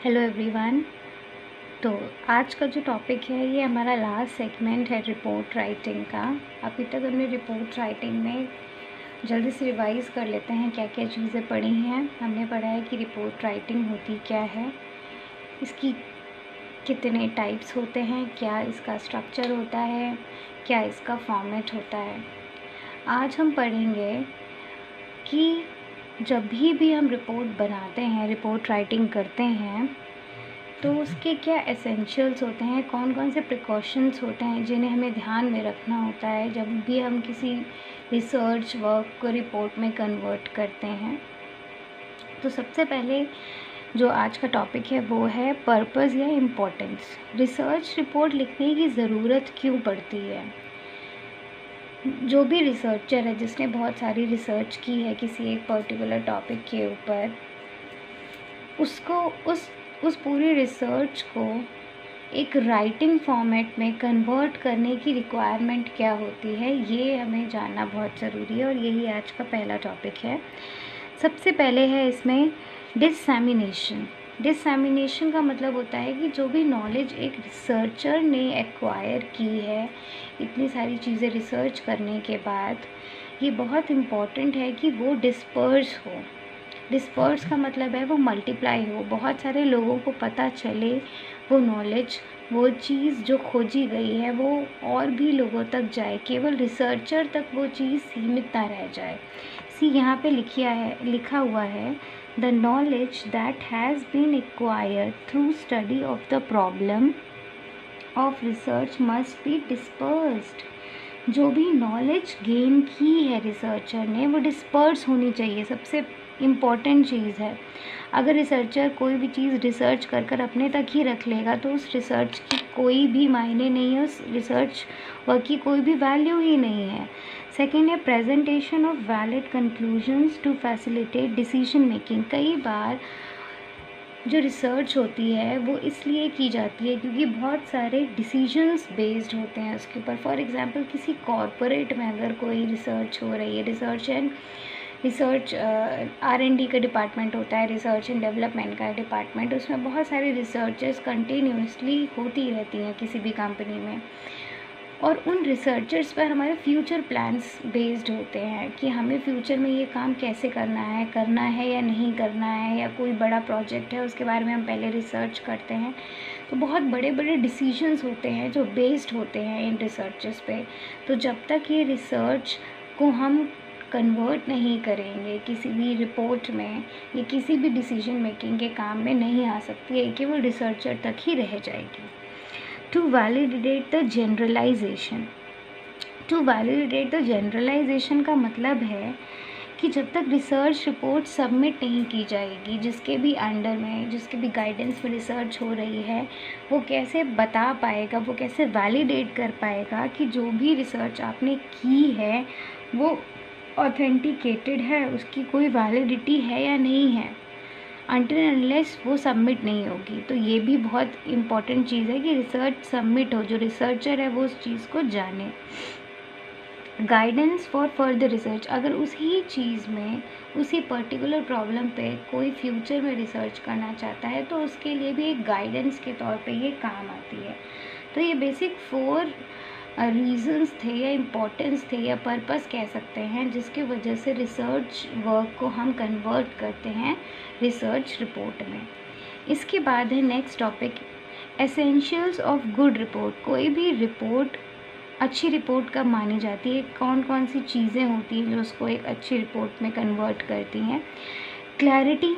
Hello everyone. तो आज का जो टॉपिक है ये हमारा लास्ट सेगमेंट है रिपोर्ट राइटिंग का। अभी तक हमने रिपोर्ट राइटिंग में जल्दी से रिवाइज़ कर लेते हैं क्या क्या चीज़ें पढ़ी हैं। हमने पढ़ा है कि रिपोर्ट राइटिंग होती क्या है, इसकी कितने टाइप्स होते हैं, क्या इसका स्ट्रक्चर होता है, क्या इसका फॉर्मेट होता है। आज हम पढ़ेंगे कि जब भी हम रिपोर्ट बनाते हैं, रिपोर्ट राइटिंग करते हैं, तो उसके क्या एसेंशियल्स होते हैं, कौन कौन से प्रिकॉशंस होते हैं जिन्हें हमें ध्यान में रखना होता है जब भी हम किसी रिसर्च वर्क को रिपोर्ट में कन्वर्ट करते हैं। तो सबसे पहले जो आज का टॉपिक है वो है पर्पस या इम्पोर्टेंस। रिसर्च रिपोर्ट लिखने की ज़रूरत क्यों पड़ती है। जो भी रिसर्चर है जिसने बहुत सारी रिसर्च की है किसी एक पर्टिकुलर टॉपिक के ऊपर, उसको उस पूरी रिसर्च को एक राइटिंग फॉर्मेट में कन्वर्ट करने की रिक्वायरमेंट क्या होती है, ये हमें जानना बहुत ज़रूरी है और यही आज का पहला टॉपिक है। सबसे पहले है इसमें डिसैमिनेशन। डिसैमिनेशन का मतलब होता है कि जो भी नॉलेज एक रिसर्चर ने एक्वायर की है इतनी सारी चीज़ें रिसर्च करने के बाद, ये बहुत इम्पॉर्टेंट है कि वो डिस्पर्स हो। डिस्पर्स का मतलब है वो मल्टीप्लाई हो, बहुत सारे लोगों को पता चले वो नॉलेज, वो चीज़ जो खोजी गई है वो और भी लोगों तक जाए, केवल रिसर्चर तक वो चीज़ सीमित ना रह जाए। यहाँ पे लिखा हुआ है the knowledge that has been acquired through study of the problem of research must be dispersed. जो भी नॉलेज गेन की है रिसर्चर ने वो डिस्पर्स होनी चाहिए, सबसे इम्पॉर्टेंट चीज़ है। अगर रिसर्चर कोई भी चीज़ रिसर्च कर अपने तक ही रख लेगा तो उस रिसर्च की कोई भी मायने नहीं है, उस रिसर्च वर्क की कोई भी वैल्यू ही नहीं है। सेकेंड है presentation of valid conclusions to facilitate decision making. कई बार जो रिसर्च होती है वो इसलिए की जाती है क्योंकि बहुत सारे डिसीजंस बेस्ड होते हैं उसके ऊपर। फॉर एग्जांपल किसी कॉरपोरेट में अगर कोई रिसर्च हो रही है, रिसर्च R&D का डिपार्टमेंट होता है, रिसर्च एंड डेवलपमेंट का डिपार्टमेंट, उसमें बहुत सारी रिसर्चेस कंटिन्यूसली होती रहती हैं किसी भी कंपनी में, और उन रिसर्चर्स पर हमारे फ्यूचर प्लान्स बेस्ड होते हैं कि हमें फ्यूचर में ये काम कैसे करना है या नहीं करना है, या कोई बड़ा प्रोजेक्ट है उसके बारे में हम पहले रिसर्च करते हैं। तो बहुत बड़े बड़े डिसीजंस होते हैं जो बेस्ड होते हैं इन रिसर्चेस पे। तो जब तक ये रिसर्च को हम कन्वर्ट नहीं करेंगे किसी भी रिपोर्ट में, ये किसी भी डिसीजन मेकिंग के काम में नहीं आ सकती है, केवल रिसर्चर तक ही रह जाएगी। To validate the generalisation. To validate the generalisation का मतलब है कि जब तक रिसर्च रिपोर्ट सबमिट नहीं की जाएगी, जिसके भी अंडर में, जिसके भी गाइडेंस में रिसर्च हो रही है, वो कैसे बता पाएगा, वो कैसे वैलिडेट कर पाएगा कि जो भी रिसर्च आपने की है वो ऑथेंटिकेटेड है, उसकी कोई वैलिडिटी है या नहीं है, अनटिल अनलेस वो सबमिट नहीं होगी। तो ये भी बहुत इम्पॉर्टेंट चीज़ है कि रिसर्च सबमिट हो, जो रिसर्चर है वो उस चीज़ को जाने। Guidance for further research. अगर उसी चीज़ में, उसी पर्टिकुलर प्रॉब्लम पे कोई फ्यूचर में रिसर्च करना चाहता है तो उसके लिए भी एक गाइडेंस के तौर पे ये काम आती है। तो ये बेसिक 4 रीजंस थे या इम्पोर्टेंस थे या पर्पस कह सकते हैं जिसकी वजह से रिसर्च वर्क को हम कन्वर्ट करते हैं रिसर्च रिपोर्ट में। इसके बाद है next topic essentials of good report. कोई भी रिपोर्ट अच्छी रिपोर्ट कब मानी जाती है, कौन कौन सी चीज़ें होती हैं जो उसको एक अच्छी रिपोर्ट में कन्वर्ट करती हैं। Clarity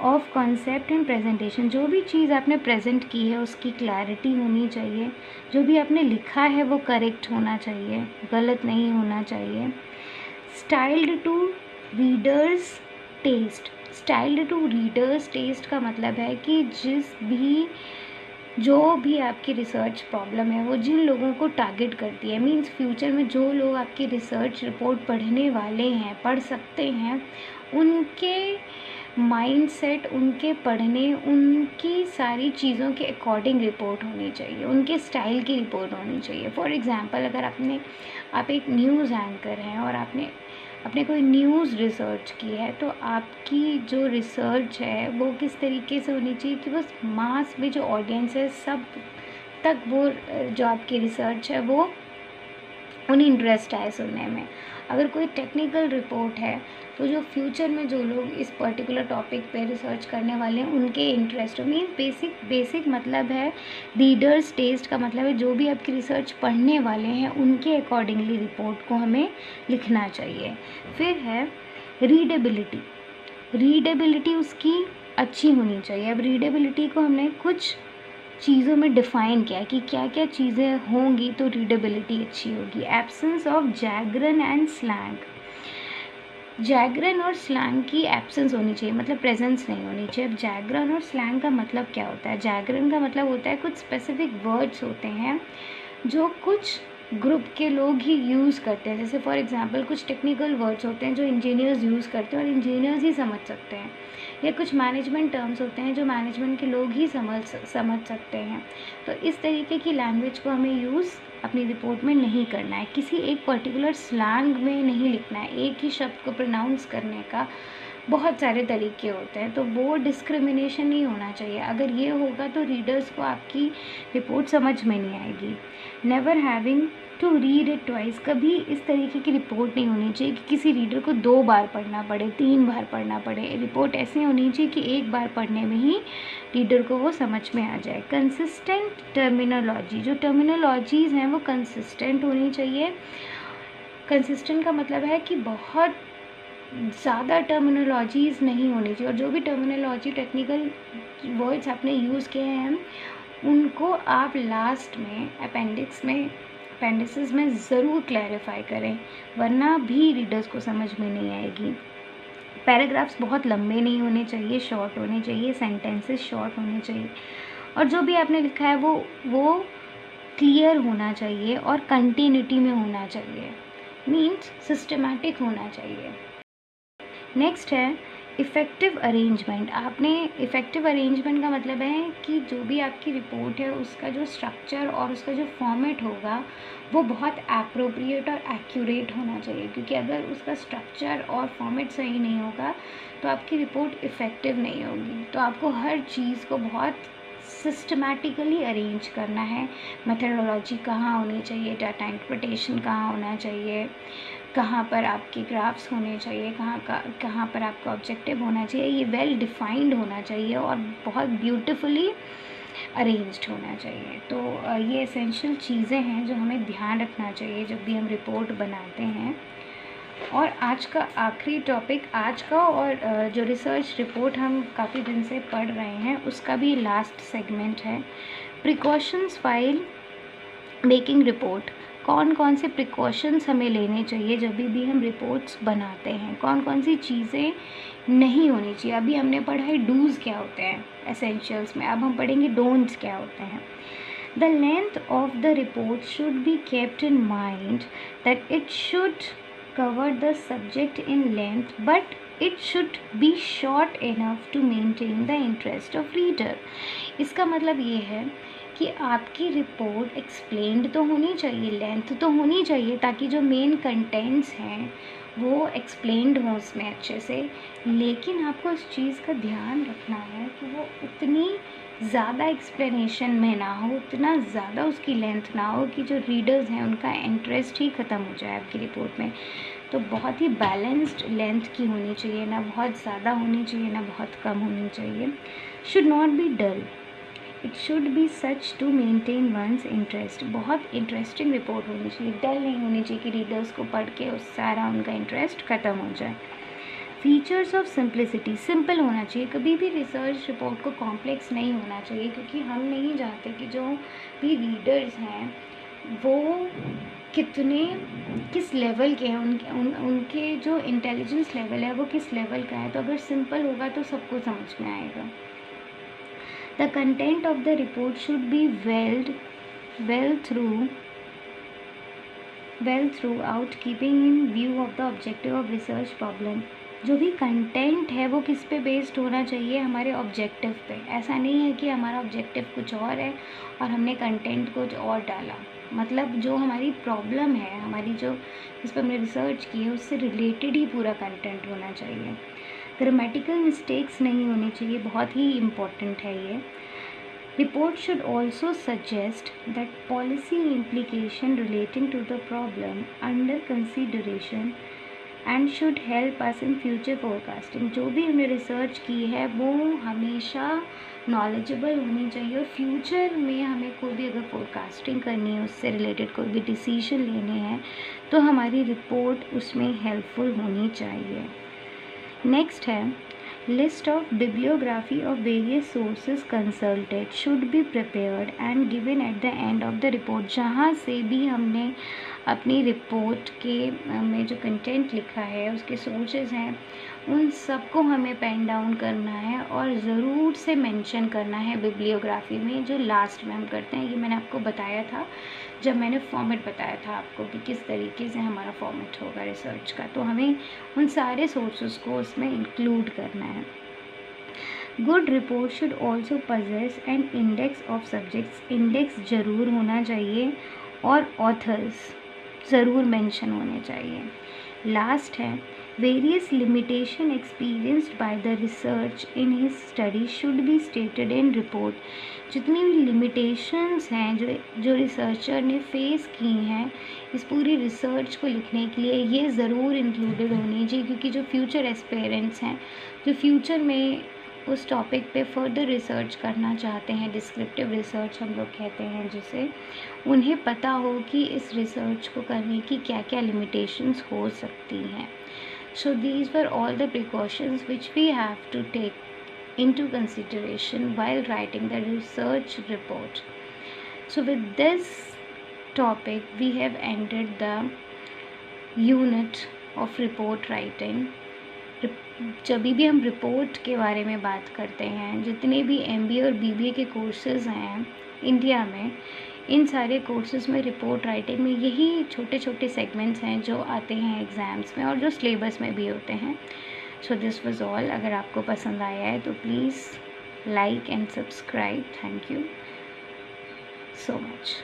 of concept and presentation. जो भी चीज़ आपने प्रेजेंट की है उसकी क्लैरिटी होनी चाहिए, जो भी आपने लिखा है वो करेक्ट होना चाहिए, गलत नहीं होना चाहिए। Styled to readers taste. Styled to readers taste का मतलब है कि जो भी आपकी रिसर्च प्रॉब्लम है वो जिन लोगों को टारगेट करती है, मींस फ्यूचर में जो लोग आपकी रिसर्च रिपोर्ट पढ़ने वाले हैं, पढ़ सकते हैं, उनके माइंडसेट, उनके पढ़ने, उनकी सारी चीज़ों के अकॉर्डिंग रिपोर्ट होनी चाहिए, उनके स्टाइल की रिपोर्ट होनी चाहिए। फॉर एग्ज़ाम्पल अगर आप एक न्यूज़ एंकर हैं और आपने आपने कोई न्यूज़ रिसर्च की है, तो आपकी जो रिसर्च है वो किस तरीके से होनी चाहिए कि बस मास में जो ऑडियंस है सब तक वो जो आपकी रिसर्च है वो उन्हें इंटरेस्ट आए सुनने में। अगर कोई टेक्निकल रिपोर्ट है तो जो फ्यूचर में जो लोग इस पर्टिकुलर टॉपिक पे रिसर्च करने वाले हैं उनके इंटरेस्ट हो, मीन्स बेसिक मतलब है रीडर्स टेस्ट का मतलब है जो भी आपकी रिसर्च पढ़ने वाले हैं उनके अकॉर्डिंगली रिपोर्ट को हमें लिखना चाहिए। फिर है रीडेबिलिटी। रीडेबिलिटी उसकी अच्छी होनी चाहिए। अब रीडेबिलिटी को हमने कुछ चीज़ों में डिफ़ाइन किया कि क्या क्या चीज़ें होंगी तो रीडेबिलिटी अच्छी होगी। Absence of jargon and slang. Jargon और स्लैंग की एब्सेंस होनी चाहिए, मतलब प्रेजेंस नहीं होनी चाहिए। अब जैगरन और स्लैंग का मतलब क्या होता है? जैगरन का मतलब होता है कुछ स्पेसिफिक वर्ड्स होते हैं जो कुछ ग्रुप के लोग ही यूज़ करते हैं। जैसे फॉर एग्जांपल कुछ टेक्निकल वर्ड्स होते हैं जो इंजीनियर्स यूज़ करते हैं और इंजीनियर्स ही समझ सकते हैं, या कुछ मैनेजमेंट टर्म्स होते हैं जो मैनेजमेंट के लोग ही समझ सकते हैं। तो इस तरीके की लैंग्वेज को हमें यूज़ अपनी रिपोर्ट में नहीं करना है, किसी एक पर्टिकुलर स्लैंग में नहीं लिखना है। एक ही शब्द को प्रोनाउंस करने का बहुत सारे तरीके होते हैं, तो वो डिस्क्रिमिनेशन नहीं होना चाहिए। अगर ये होगा तो रीडर्स को आपकी रिपोर्ट समझ में नहीं आएगी। Never having to read it twice. कभी इस तरीके की रिपोर्ट नहीं होनी चाहिए कि किसी रीडर को 2 बार पढ़ना पड़े, 3 बार पढ़ना पड़े। रिपोर्ट ऐसी होनी चाहिए कि एक बार पढ़ने में ही रीडर को वो समझ में आ जाए। Consistent terminology. जो टर्मिनोलॉजीज़ हैं वो कंसिस्टेंट होनी चाहिए। कंसिस्टेंट का मतलब है कि बहुत ज़्यादा टर्मिनोलॉजीज़ नहीं होनी चाहिए, और जो भी टर्मिनोलॉजी टेक्निकल वर्ड्स आपने यूज़ किए हैं उनको आप लास्ट में अपेंडिसेस में ज़रूर क्लैरिफाई करें, वरना भी रीडर्स को समझ में नहीं आएगी। पैराग्राफ्स बहुत लंबे नहीं होने चाहिए, शॉर्ट होने चाहिए। सेंटेंसेस शॉर्ट होने चाहिए, और जो भी आपने लिखा है वो क्लियर होना चाहिए और कंटिन्यूटी में होना चाहिए, मीन्स सिस्टमैटिक होना चाहिए। नेक्स्ट है इफ़ेक्टिव अरेंजमेंट। आपने इफ़ेक्टिव अरेंजमेंट का मतलब है कि जो भी आपकी रिपोर्ट है उसका जो स्ट्रक्चर और उसका जो फॉर्मेट होगा वो बहुत एप्रोप्रिएट और एक्यूरेट होना चाहिए, क्योंकि अगर उसका स्ट्रक्चर और फॉर्मेट सही नहीं होगा तो आपकी रिपोर्ट इफ़ेक्टिव नहीं होगी। तो आपको हर चीज़ को बहुत सिस्टमैटिकली अरेंज करना है। मेथडोलॉजी कहाँ होनी चाहिए, डाटा इंटरप्रिटेशन कहाँ होना चाहिए, कहाँ पर आपके ग्राफ्स होने चाहिए, कहाँ पर आपका ऑब्जेक्टिव होना चाहिए, ये वेल डिफाइंड होना चाहिए और बहुत ब्यूटीफुली अरेंज्ड होना चाहिए। तो ये एसेंशियल चीज़ें हैं जो हमें ध्यान रखना चाहिए जब भी हम रिपोर्ट बनाते हैं। और आज का आखिरी टॉपिक, आज का और जो रिसर्च रिपोर्ट हम काफ़ी दिन से पढ़ रहे हैं उसका भी लास्ट सेगमेंट है, प्रिकॉशंस फाइल मेकिंग रिपोर्ट। कौन कौन से प्रिकॉशंस हमें लेने चाहिए जब भी हम रिपोर्ट्स बनाते हैं, कौन कौन सी चीज़ें नहीं होनी चाहिए। अभी हमने पढ़ा है डूज़ क्या होते हैं एसेंशियल्स में, अब हम पढ़ेंगे डोंट्स क्या होते हैं। The length of the report should be kept in mind that it should cover the subject in length, but it should be short enough to maintain the interest of reader। इसका मतलब ये है कि आपकी report explained तो होनी चाहिए, length तो होनी चाहिए, ताकि जो मेन कंटेंट्स हैं वो एक्सप्लेन्ड हों उसमें अच्छे से, लेकिन आपको इस चीज़ का ध्यान रखना है कि वो उतनी ज़्यादा एक्सप्लेनेशन में ना हो, उतना ज़्यादा उसकी लेंथ ना हो कि जो रीडर्स हैं उनका इंटरेस्ट ही ख़त्म हो जाए आपकी रिपोर्ट में। तो बहुत ही बैलेंस्ड लेंथ की होनी चाहिए, ना बहुत ज़्यादा होनी चाहिए ना बहुत कम होनी चाहिए। Should not be dull, it should be such to maintain one's interest. बहुत इंटरेस्टिंग रिपोर्ट होनी चाहिए, डल नहीं होनी चाहिए कि रीडर्स को पढ़ के उस सारा उनका इंटरेस्ट ख़त्म हो जाए। फीचर्स ऑफ सिंप्लिसिटी, सिंपल होना चाहिए, कभी भी रिसर्च रिपोर्ट को कॉम्प्लेक्स नहीं होना चाहिए, क्योंकि हम नहीं चाहते कि जो भी रीडर्स हैं वो किस लेवल के हैं, उनके जो इंटेलिजेंस लेवल है वो किस लेवल का है। तो अगर सिंपल होगा तो सबको समझ में आएगा। The content of the report should be well through out keeping in view of the objective of research problem. जो भी कंटेंट है वो किस पे बेस्ड होना चाहिए, हमारे ऑब्जेक्टिव पे। ऐसा नहीं है कि हमारा ऑब्जेक्टिव कुछ और है और हमने कंटेंट कुछ और डाला। मतलब जो हमारी प्रॉब्लम है, हमारी जो जिस पर हमने रिसर्च की है, उससे रिलेटेड ही पूरा कंटेंट होना चाहिए। ग्रामेटिकल मिस्टेक्स नहीं होनी चाहिए, बहुत ही इम्पोर्टेंट है ये। Report should also suggest that policy implication relating to the problem under consideration and should help us in future forecasting। जो भी हमने रिसर्च की है वो हमेशा नॉलेजेबल होनी चाहिए, और फ्यूचर में हमें कोई भी अगर फोरकास्टिंग करनी है, उससे रिलेटेड कोई भी डिसीजन लेने हैं, तो हमारी रिपोर्ट उसमें हेल्पफुल होनी चाहिए। नेक्स्ट है, list of bibliography of various sources consulted should be prepared and given at the end of the report. जहाँ से भी हमने अपनी रिपोर्ट के में जो कंटेंट लिखा है, उसके सोर्सेज हैं, उन सबको हमें पेन डाउन करना है और ज़रूर से मेंशन करना है बिब्लियोग्राफी में, जो लास्ट में हम करते हैं। ये मैंने आपको बताया था जब मैंने फॉर्मेट बताया था आपको कि किस तरीके से हमारा फॉर्मेट होगा रिसर्च का, तो हमें उन सारे सोर्सेज को उसमें इंक्लूड करना है। Good report should also possess an index of subjects. Index ज़रूर होना चाहिए और ऑथर्स ज़रूर मेंशन होने चाहिए। लास्ट है, various limitation experienced by the research in his study should be stated in report. जितनी भी लिमिटेशंस हैं जो रिसर्चर ने फेस की हैं इस पूरी रिसर्च को लिखने के लिए, ये ज़रूर इंक्लूडेड होनी चाहिए, क्योंकि जो फ्यूचर एस्पेरेंट्स हैं, जो फ्यूचर में उस टॉपिक पे फर्दर रिसर्च करना चाहते हैं, डिस्क्रिप्टिव रिसर्च हम लोग कहते हैं जिसे, उन्हें पता हो कि इस रिसर्च को करने की क्या क्या लिमिटेशंस हो सकती हैं। So these were all the precautions which we have to take into consideration while writing the research report. So with this topic we have ended the unit of report writing. जब भी हम report के बारे में बात करते हैं, जितने भी MBA और BBA के कोर्सेज़ हैं इंडिया में, इन सारे कोर्सेज़ में रिपोर्ट राइटिंग में यही छोटे छोटे सेगमेंट्स हैं जो आते हैं एग्ज़ाम्स में और जो सिलेबस में भी होते हैं। So this was all. अगर आपको पसंद आया है तो please like and subscribe. Thank you so much.